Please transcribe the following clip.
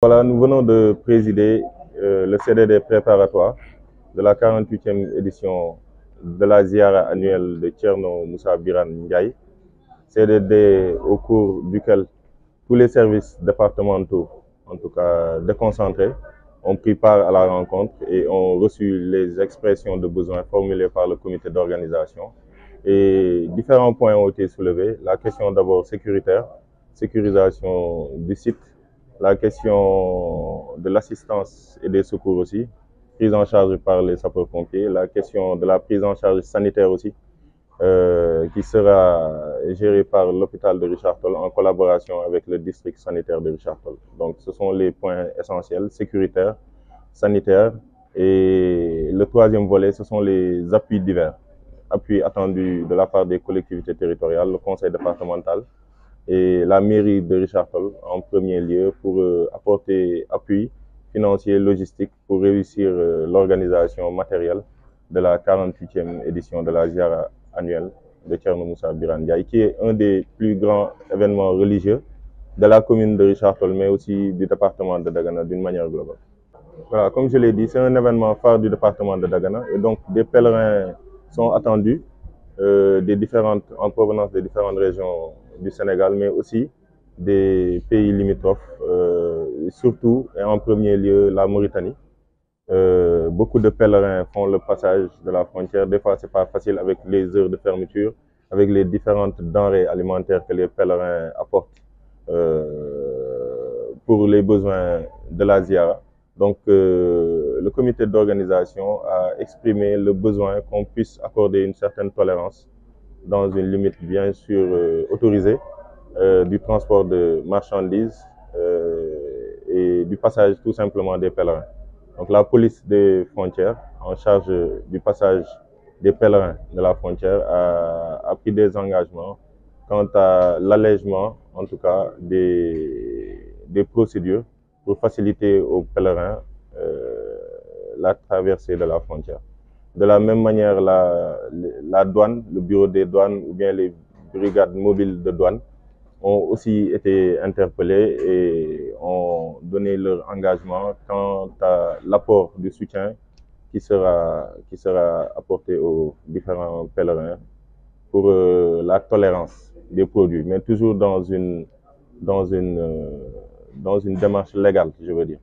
Voilà, nous venons de présider le CDD préparatoire de la 48e édition de la Ziara annuelle de Thierno Moussa Birane Ndiaye. CDD au cours duquel tous les services départementaux, en tout cas déconcentrés, ont pris part à la rencontre et ont reçu les expressions de besoins formulées par le comité d'organisation. Et différents points ont été soulevés. La question d'abord sécuritaire, sécurisation du site, la question de l'assistance et des secours aussi, prise en charge par les sapeurs-pompiers, la question de la prise en charge sanitaire aussi, qui sera gérée par l'hôpital de Richard Toll en collaboration avec le district sanitaire de Richard Toll. Donc ce sont les points essentiels, sécuritaires, sanitaires. Et le troisième volet, ce sont les appuis divers. Appuis attendus de la part des collectivités territoriales, le conseil départemental et la mairie de Richard Toll en premier lieu pour apporter appui financier, logistique pour réussir l'organisation matérielle de la 48e édition de la Ziara annuelle de Thierno Moussa Birane Ndiaye, qui est un des plus grands événements religieux de la commune de Richard Toll, mais aussi du département de Dagana d'une manière globale. Voilà, comme je l'ai dit, c'est un événement phare du département de Dagana et donc des pèlerins sont attendus en provenance des différentes régions du Sénégal, mais aussi des pays limitrophes, surtout et en premier lieu la Mauritanie. Beaucoup de pèlerins font le passage de la frontière. Des fois, c'est pas facile avec les heures de fermeture, avec les différentes denrées alimentaires que les pèlerins apportent pour les besoins de la Ziara. Donc, le comité d'organisation a exprimé le besoin qu'on puisse accorder une certaine tolérance dans une limite bien sûr autorisée du transport de marchandises et du passage tout simplement des pèlerins. Donc la police des frontières en charge du passage des pèlerins de la frontière a pris des engagements quant à l'allègement en tout cas des procédures pour faciliter aux pèlerins la traversée de la frontière. De la même manière, la douane, le bureau des douanes ou bien les brigades mobiles de douane ont aussi été interpellés et ont donné leur engagement quant à l'apport du soutien qui sera apporté aux différents pèlerins pour la tolérance des produits, mais toujours dans une démarche légale, je veux dire.